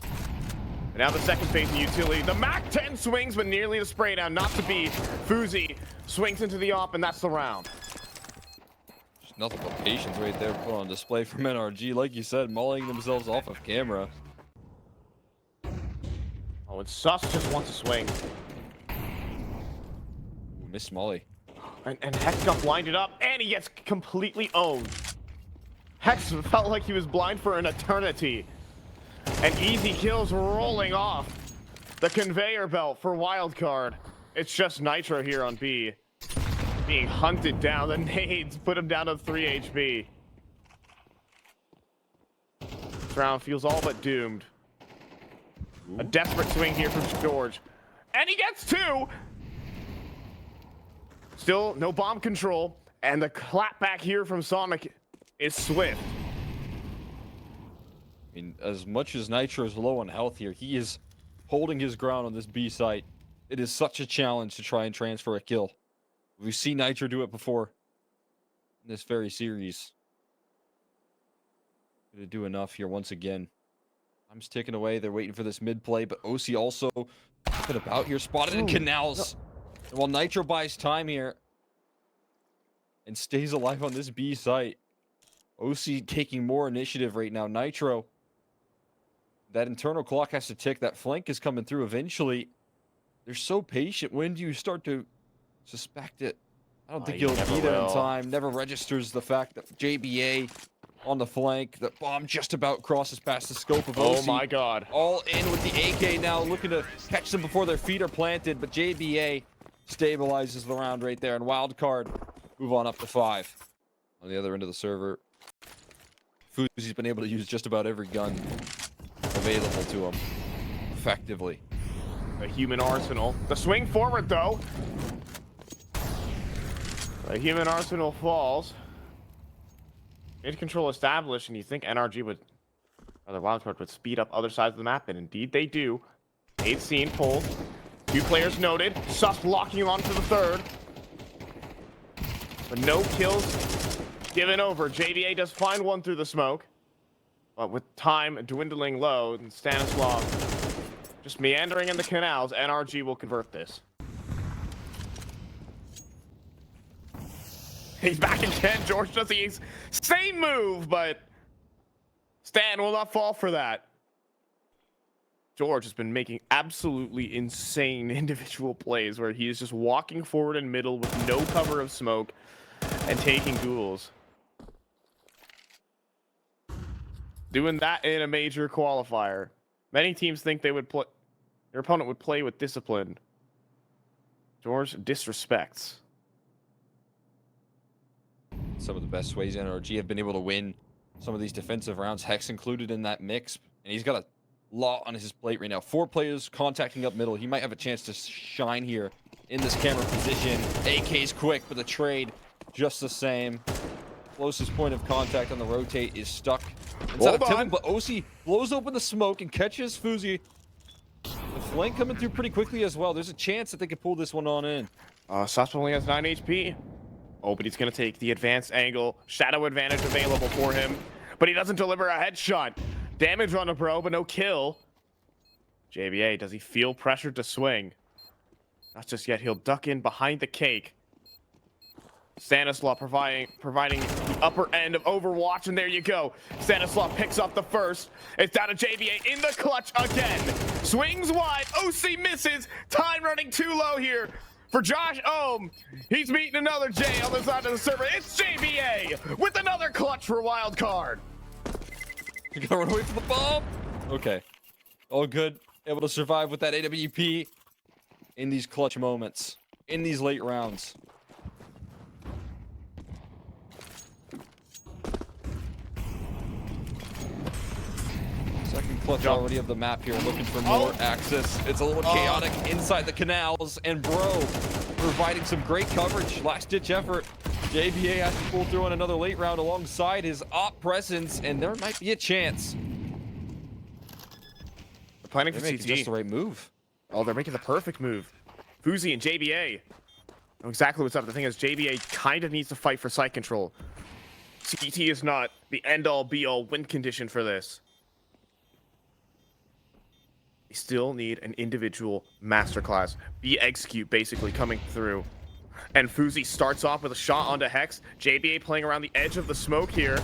And now the second phase of utility. The MAC-10 swings, but nearly the spray down. Not to be. Fuzi swings into the op, and that's the round. Just nothing but patience right there put on display from NRG. Like you said, mulling themselves off of camera. Oh, and Sus just wants to swing. Ooh, miss Molly. And Hex got blinded up, and he gets completely owned. Hex felt like he was blind for an eternity. And easy kills rolling off the conveyor belt for Wildcard. It's just Nitro here on B. Being hunted down. The nades put him down to 3 HP. This round feels all but doomed. Ooh. A desperate swing here from George. And he gets 2! Still no bomb control. And the clap back here from Sonic is swift. I mean, as much as Nitro is low on health here, he is holding his ground on this B site. It is such a challenge to try and transfer a kill. We've seen Nitro do it before in this very series. Gonna do enough here once again. Time's ticking away. They're waiting for this mid play, but OC also been about here, spotted in canals. And while Nitro buys time here and stays alive on this B site, OC taking more initiative right now. Nitro, that internal clock has to tick. That flank is coming through eventually. They're so patient. When do you start to suspect it? I don't think he'll be there in time. Never registers the fact that JBA on the flank. The bomb just about crosses past the scope of OC. Oh my god. All in with the AK now, looking to catch them before their feet are planted, but JBA stabilizes the round right there, and Wildcard move on up to 5. On the other end of the server, Fuzi's been able to use just about every gun available to him effectively. The human arsenal. The swing forward, though. The human arsenal falls. Mid control established, and you think NRG would, or the Wildcard would speed up other sides of the map, and indeed they do. 8th scene pulled. 2 players noted. Sus locking him onto the 3rd. But no kills given over. JBA does find one through the smoke. But with time dwindling low, and Stanislaus just meandering in the canals, NRG will convert this. He's back again. George does the same move, but Stan will not fall for that. George has been making absolutely insane individual plays where he is just walking forward in middle with no cover of smoke and taking duels. Doing that in a major qualifier. Many teams think they would play, their opponent would play with discipline. George disrespects. Some of the best ways NRG have been able to win some of these defensive rounds, Hex included in that mix. And he's got a lot on his plate right now. 4 players contacting up middle. He might have a chance to shine here in this camera position. AK's quick, but the trade just the same. Closest point of contact on the rotate is stuck inside of Tibble, but OC blows open the smoke and catches Fuzi. The flank coming through pretty quickly as well. There's a chance that they could pull this one on in. Sus only has 9 HP. Oh, but he's going to take the advanced angle. Shadow advantage available for him. But he doesn't deliver a headshot. Damage on a bro, but no kill. JBA, does he feel pressured to swing? Not just yet. He'll duck in behind the cake. Stanislaw providing the upper end of Overwatch, and there you go. Stanislaw picks up the first. It's down to JBA in the clutch again. Swings wide. OC misses. Time running too low here for Josh Ohm. He's meeting another J on the side of the server. It's JBA with another clutch for Wildcard. You gotta run away from the bomb. Okay. All good. Able to survive with that AWP in these clutch moments, in these late rounds. Second clutch already of the map here, looking for more access. It's a little chaotic inside the canals, and Bro providing some great coverage. Last-ditch effort. JBA has to pull through on another late round alongside his op presence, and there might be a chance. They're planning for They're making CT. just the right move. Oh, they're making the perfect move. Fuzi and JBA know exactly what's up. The thing is, JBA kind of needs to fight for site control. CT is not the end-all, be-all win condition for this. They still need an individual masterclass. Be execute basically coming through. And Fuzi starts off with a shot onto Hex. JBA playing around the edge of the smoke here.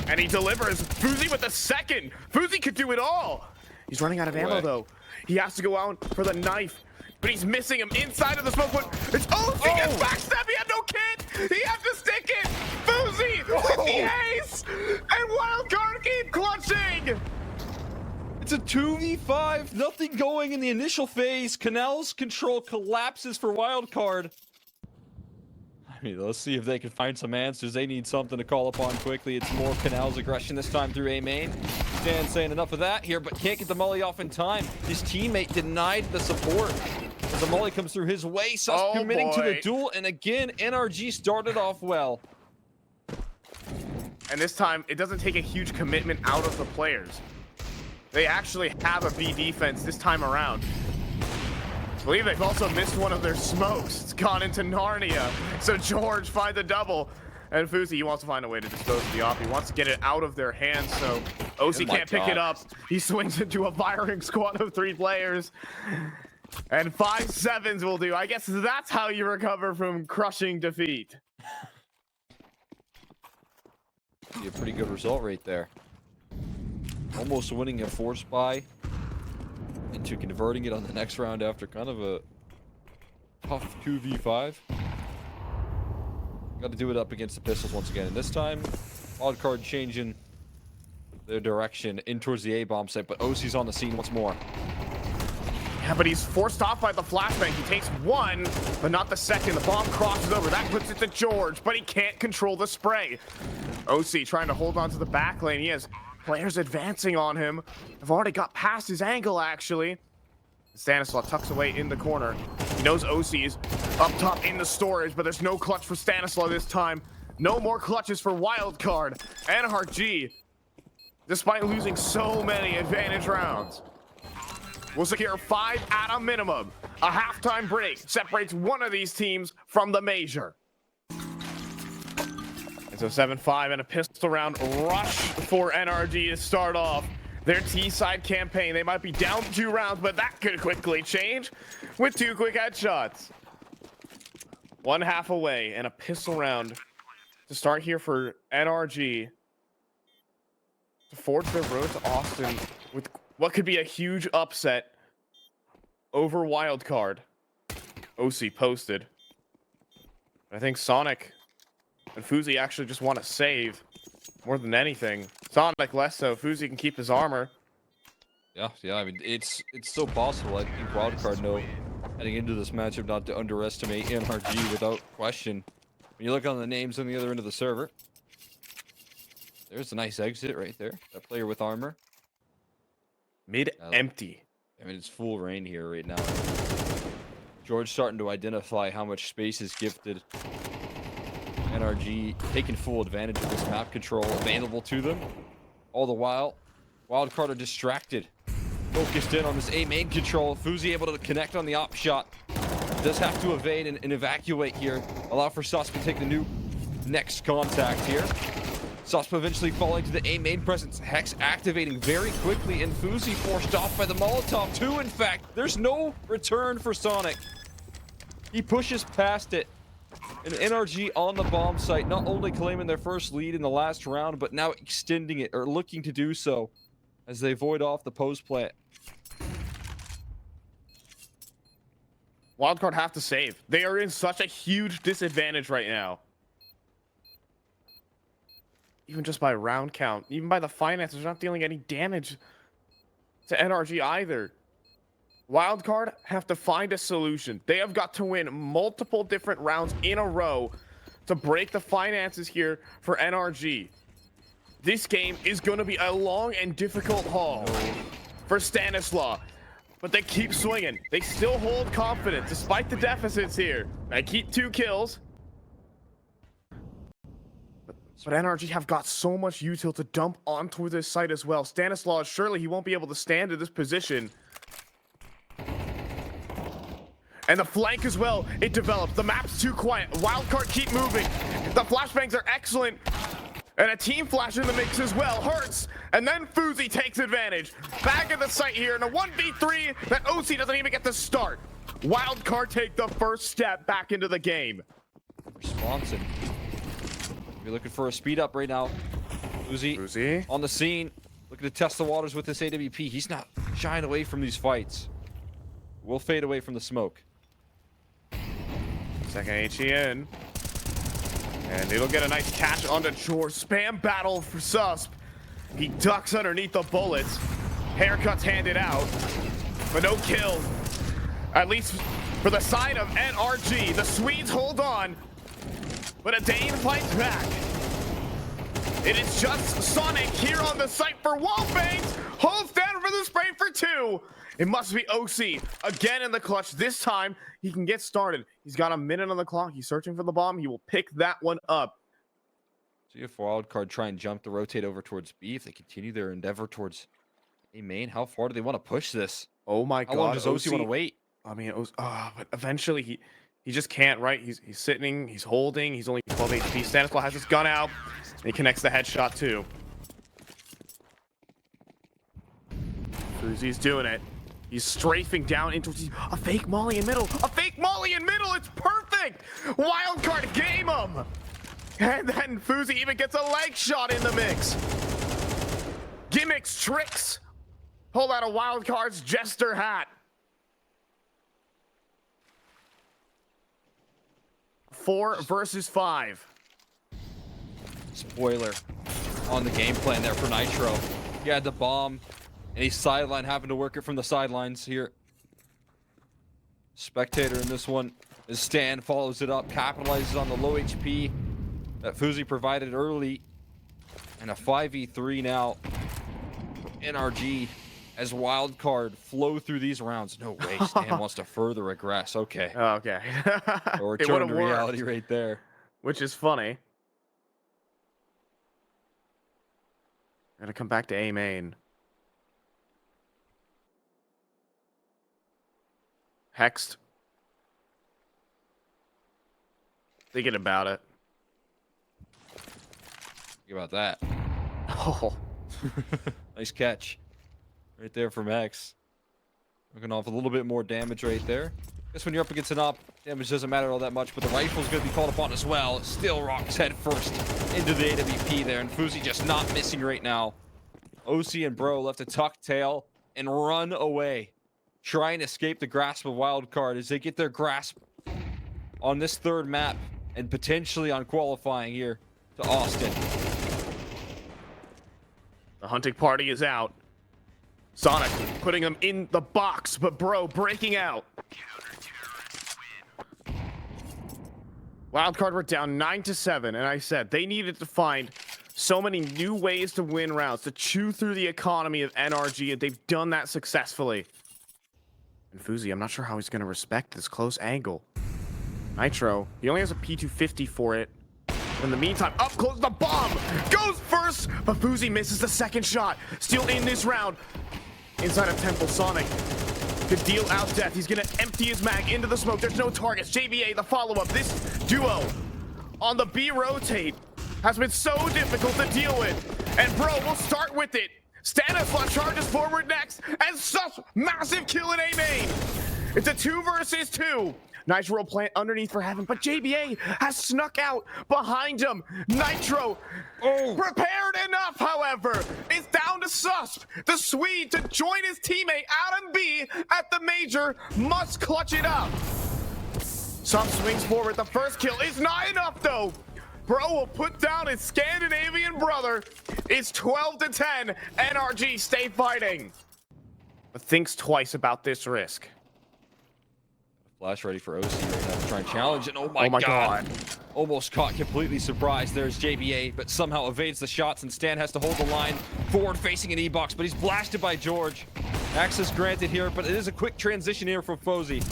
And he delivers. Fuzi with the second. Fuzi could do it all. He's running out of ammo though. He has to go out for the knife. But he's missing him inside of the smoke. But it's OC gets backstab. He had no kit. He had to stick it. Fuzi with the ace. And Wildcard keep clutching. It's a 2v5, nothing going in the initial phase. Canal's control collapses for Wildcard. I mean, let's see if they can find some answers. They need something to call upon quickly. It's more Canal's aggression this time through A main. Dan saying enough of that here, but can't get the molly off in time. His teammate denied the support. As the molly comes through his way, Sus committing to the duel, and again, NRG started off well. And this time, it doesn't take a huge commitment out of the players. They actually have a B defense this time around. I believe they've also missed one of their smokes. It's gone into Narnia. So George finds a double. And Fuzi, he wants to find a way to dispose of the op. He wants to get it out of their hands, so OC can't pick it up. He swings into a firing squad of 3 players. And 5-7s will do. I guess that's how you recover from crushing defeat. Be a pretty good result right there. Almost winning a force buy into converting it on the next round after kind of a tough 2v5. Got to do it up against the pistols once again. And this time, Wildcard changing their direction in towards the A-bomb site, but OC's on the scene once more. Yeah, but he's forced off by the flashbang. He takes one, but not the second. The bomb crosses over. That puts it to George, but he can't control the spray. OC trying to hold on to the back lane. He has players advancing on him. Have already got past his angle, actually. Stanislaw tucks away in the corner. He knows OC's up top in the storage, but there's no clutch for Stanislaw this time. No more clutches for Wildcard. NRG, despite losing so many advantage rounds, will secure 5 at a minimum. A halftime break separates one of these teams from the major. And so 7-5 and a pistol round rush for NRG to start off their T-side campaign. They might be down 2 rounds, but that could quickly change with 2 quick headshots. 1 half away and a pistol round to start here for NRG to forge their road to Austin with what could be a huge upset over Wildcard. OC posted. I think Sonic and Fuzi actually just want to save more than anything. Sonic less so. Fuzi can keep his armor. Yeah, I mean, it's so possible. I think Wildcard know heading into this matchup not to underestimate NRG without question. When you look on the names on the other end of the server, there's a nice exit right there. That player with armor. Mid empty. I mean, it's full rain here right now. George starting to identify how much space is gifted. NRG taking full advantage of this map control available to them. All the while, Wildcard are distracted. Focused in on this A main control. Fuzi able to connect on the op shot. Does have to evade and evacuate here. Allow for Sospa to take the new next contact here. Sospa eventually falling to the A main presence. Hex activating very quickly, and Fuzi forced off by the Molotov too. In fact, there's no return for Sonic. He pushes past it. And NRG on the bomb site, not only claiming their first lead in the last round, but now extending it, or looking to do so, as they void off the post plant. Wildcard have to save. They are in such a huge disadvantage right now. Even just by round count, even by the finances, they're not dealing any damage to NRG either. Wildcard have to find a solution. They have got to win multiple different rounds in a row to break the finances here for NRG. This game is going to be a long and difficult haul for Stanislaw, but they keep swinging. They still hold confidence despite the deficits here. They keep 2 kills. But NRG have got so much util to dump onto this site as well. Stanislaw, surely he won't be able to stand in this position. And the flank as well, it develops. The map's too quiet. Wildcard keep moving. The flashbangs are excellent. And a team flash in the mix as well. Hurts. And then Fuzi takes advantage. Back at the site here in a 1v3 that OC doesn't even get to start. Wildcard take the first step back into the game. Responsive. You're looking for a speed up right now. Fuzi on the scene. Looking to test the waters with this AWP. He's not shying away from these fights. We'll fade away from the smoke. Second HE in. And it'll get a nice catch onto Jor. Spam battle for Susp. He ducks underneath the bullets. Haircuts handed out. But no kill. At least for the side of NRG. The Swedes hold on. But a Dane fights back. It is just Sonic here on the site for Wallbangs. Holds down for the spray for 2. It must be OC again in the clutch. This time he can get started. He's got a minute on the clock. He's searching for the bomb. He will pick that one up. See if Wildcard try and jump to rotate over towards B. If they continue their endeavor towards A main, how far do they want to push this? Oh my God! How long does OC want to wait? I mean, but eventually he just can't. Right? He's sitting. He's holding. He's only 12 HP. Stanislaw has his gun out. And he connects the headshot too. Fuzi's doing it. He's strafing down into a fake molly in middle. A fake molly in middle. It's perfect. Wildcard game him. And then Fuzi even gets a leg shot in the mix. Gimmicks, tricks. Pull out a Wildcard's jester hat. 4 versus 5. Spoiler on the game plan there for Nitro. He had the bomb. And he's sideline, having to work it from the sidelines here. Spectator in this one. As Stan follows it up, capitalizes on the low HP that Fuzi provided early. And a 5v3 now for NRG as Wildcard flow through these rounds. No way, Stan wants to further regress. Okay. Okay. Or return to reality right there. Which is funny. Gonna come back to A main. Hexed. Thinking about it. Think about that. Oh. Nice catch. Right there from X. Looking off a little bit more damage right there. Guess when you're up against an op, damage doesn't matter all that much, but the rifle's going to be called upon as well. Still rocks head first into the AWP there, and Fuzi just not missing right now. OC and Bro left to tuck tail and run away. Try and escape the grasp of Wildcard as they get their grasp on this third map and potentially on qualifying here to Austin. The hunting party is out. Sonic putting him in the box, but Bro breaking out. Wildcard were down 9-7, and I said they needed to find so many new ways to win rounds, to chew through the economy of NRG, and they've done that successfully. And Fuzi, I'm not sure how he's going to respect this close angle. Nitro, he only has a P250 for it. In the meantime, up close, the bomb goes first, but Fuzi misses the second shot. Still in this round. Inside of Temple, Sonic could deal out death. He's going to empty his mag into the smoke. There's no targets. JBA, the follow-up. This duo on the B rotate has been so difficult to deal with. And Bro will start with it. Stanislaw charges forward next, and such massive kill in A main. It's a 2 versus 2. Nitro will plant underneath for heaven, but JBA has snuck out behind him. Nitro, prepared enough, however, is down to Susp. The Swede to join his teammate Adam B at the major must clutch it up. Susp swings forward. The first kill is not enough, though. Bro will put down his Scandinavian brother. It's 12-10. NRG stay fighting. But thinks twice about this risk. Flash ready for OC right now to try and challenge it. Oh my god. Almost caught completely surprised. There's JBA, but somehow evades the shots, and Stan has to hold the line forward facing an E-box, but he's blasted by George. Access granted here, but it is a quick transition here from Fozy.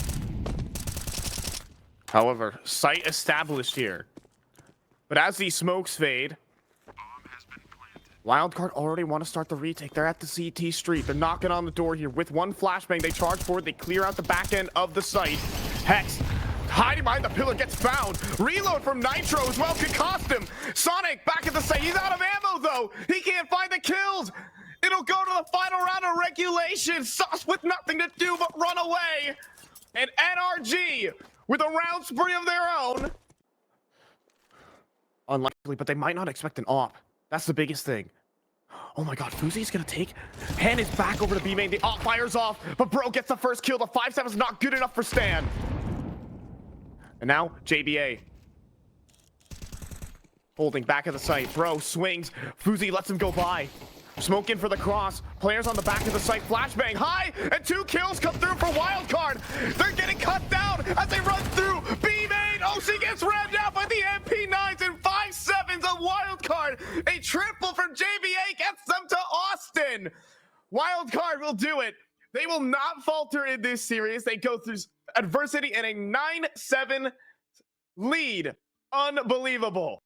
However, site established here. But as these smokes fade, Wildcard already want to start the retake. They're at the CT street. They're knocking on the door here. With one flashbang, they charge forward. They clear out the back end of the site. Hex, hiding behind the pillar, gets found. Reload from Nitro as well could cost him. Sonic back at the site. He's out of ammo, though. He can't find the kills. It'll go to the final round of regulation. Sus with nothing to do but run away. And NRG with a round spree of their own. Unlikely, but they might not expect an op. That's the biggest thing. Oh my god, Fuzi's gonna take. Hand is back over to B main. The op fires off, but Bro gets the first kill. The 5-7 is not good enough for Stan. And now, JBA. Holding back at the site. Bro swings. Fuzi lets him go by. Smoke in for the cross. Players on the back of the site. Flashbang high, and 2 kills come through for Wildcard. They're getting cut down as they run through B main. Oh, she gets rammed out by the MP9s and 5-7s of Wildcard. A triple from JBA gets them to Austin. Wildcard will do it. They will not falter in this series. They go through adversity in a 9-7 lead. Unbelievable.